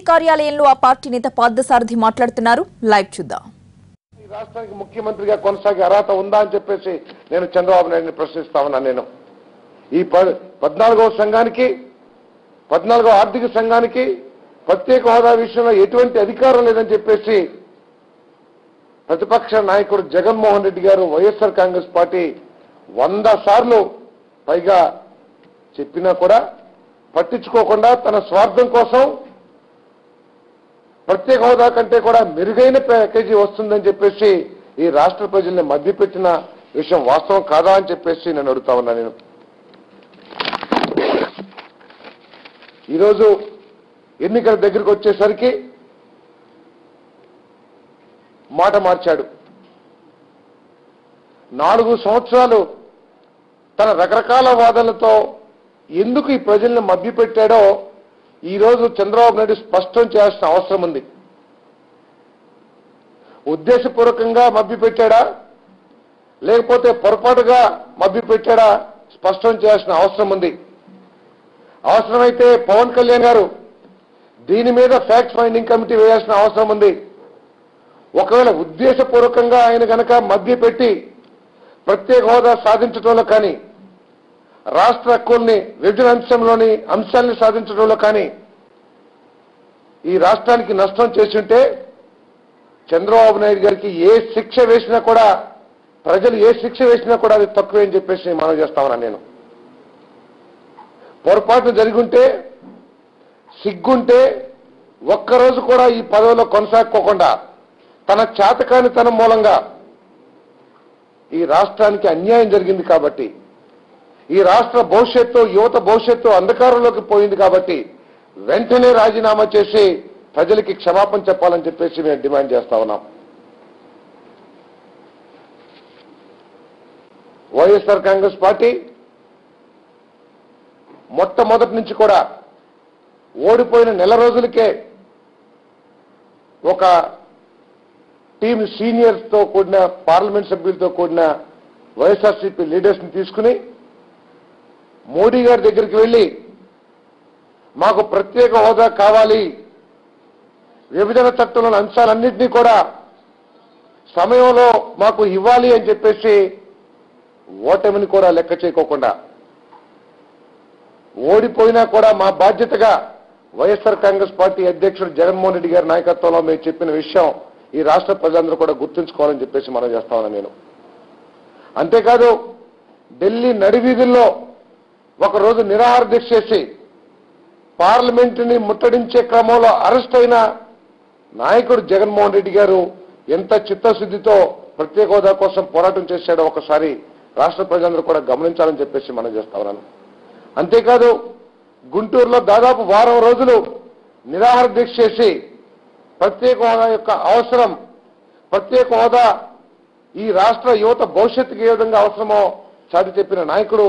కార్యాలయంలో ఆ పార్టీ నేత పార్థసారథి మాట్లాడుతున్నారు. లైవ్ చూద్దాం. ఈ రాష్ట్రానికి ముఖ్యమంత్రిగా కొనసాగే అర్హత ఉందా అని చెప్పేసి నేను చంద్రబాబు నాయుడిని ప్రశ్నిస్తా ఉన్నా. నేను ఈ 14వ సంఘానికి 14వ ఆర్థిక సంఘానికి ప్రత్యేక హోదా విషయంలో ఎటువంటి అధికారం లేదని చెప్పేసి ప్రతిపక్ష నాయకుడు జగన్మోహన్ రెడ్డి గారు వైఎస్ఆర్ కాంగ్రెస్ పార్టీ 100 సార్లు పైగా చెప్పినా కూడా పట్టించుకోకుండా తన స్వార్థం కోసం ప్రత్యేక హోదా కంటే కూడా మెరుగైన ప్యాకేజీ వస్తుందని చెప్పేసి ఈ రాష్ట్ర ప్రజల్ని మభ్యపెట్టిన విషయం వాస్తవం కాదా అని చెప్పేసి నేను అడుగుతా ఉన్నా. నేను ఈరోజు ఎన్నికల దగ్గరికి వచ్చేసరికి మాట మార్చాడు. 4 సంవత్సరాలు తన రకరకాల వాదనలతో ఎందుకు ఈ ప్రజల్ని మభ్యపెట్టాడో ఈరోజు చంద్రబాబు నాయుడు స్పష్టం చేయాల్సిన అవసరం ఉంది. ఉద్దేశపూర్వకంగా మభ్యపెట్టాడా లేకపోతే పొరపాటుగా మభ్యపెట్టాడా స్పష్టం చేయాల్సిన అవసరం ఉంది. అవసరమైతే పవన్ కళ్యాణ్ గారు దీని మీద ఫ్యాక్ట్ ఫైండింగ్ కమిటీ వేయాల్సిన అవసరం ఉంది. ఒకవేళ ఉద్దేశపూర్వకంగా ఆయన గనక మభ్యపెట్టి ప్రత్యేక హోదా సాధించడంలో కానీ రాష్ట్ర హక్కుల్ని విభజన అంశంలోని అంశాలను సాధించడంలో కానీ ఈ రాష్ట్రానికి నష్టం చేస్తుంటే చంద్రబాబు నాయుడు గారికి ఏ శిక్ష వేసినా కూడా ప్రజలు ఏ శిక్ష వేసినా కూడా అది తక్కువే అని చెప్పేసి మనం చేస్తా ఉన్నా. నేను పొరపాటు జరిగుంటే సిగ్గుంటే ఒక్కరోజు కూడా ఈ పదవిలో కొనసాగకోకుండా తన చేతకానితనం మూలంగా ఈ రాష్ట్రానికి అన్యాయం జరిగింది కాబట్టి ఈ రాష్ట్ర భవిష్యత్తు యువత భవిష్యత్తు అంధకారంలోకి పోయింది కాబట్టి వెంటనే రాజీనామా చేసి ప్రజలకి క్షమాపణ చెప్పాలని చెప్పేసి మేము డిమాండ్ చేస్తా ఉన్నాం. వైఎస్ఆర్ కాంగ్రెస్ పార్టీ మొట్టమొదటి నుంచి కూడా ఓడిపోయిన నెల రోజులకే ఒక టీం సీనియర్స్తో కూడిన పార్లమెంట్ సభ్యులతో కూడిన వైఎస్ఆర్సీపీ లీడర్స్ని తీసుకుని మోడీ గారి దగ్గరికి వెళ్లి మాకు ప్రత్యేక హోదా కావాలి, విభజన చట్టంలోని అంశాలన్నింటినీ కూడా సమయంలో మాకు ఇవ్వాలి అని చెప్పేసి ఓటమిని కూడా లెక్క చేయకోకుండా ఓడిపోయినా కూడా మా బాధ్యతగా వైఎస్ఆర్ కాంగ్రెస్ పార్టీ అధ్యక్షుడు జగన్మోహన్ రెడ్డి గారి నాయకత్వంలో మేము చెప్పిన విషయం ఈ రాష్ట్ర ప్రజలందరూ కూడా గుర్తుంచుకోవాలని చెప్పేసి మనం చేస్తా ఉన్నాను. నేను అంతేకాదు ఢిల్లీ నడివీధుల్లో ఒకరోజు నిరాహార దీక్ష చేసి పార్లమెంటుని ముట్టడించే క్రమంలో అరెస్ట్ అయిన నాయకుడు జగన్మోహన్ రెడ్డి గారు ఎంత చిత్తశుద్ధితో ప్రత్యేక హోదా కోసం పోరాటం చేశాడో ఒకసారి రాష్ట్ర ప్రజలందరూ కూడా గమనించాలని చెప్పేసి మనం చేస్తా ఉన్నాను. అంతేకాదు గుంటూరులో దాదాపు 1 వారం రోజులు నిరాహార దీక్ష చేసి ప్రత్యేక హోదా యొక్క అవసరం, ప్రత్యేక హోదా ఈ రాష్ట్ర యువత భవిష్యత్తుకి ఏ విధంగా అవసరమో చాటి చెప్పిన నాయకుడు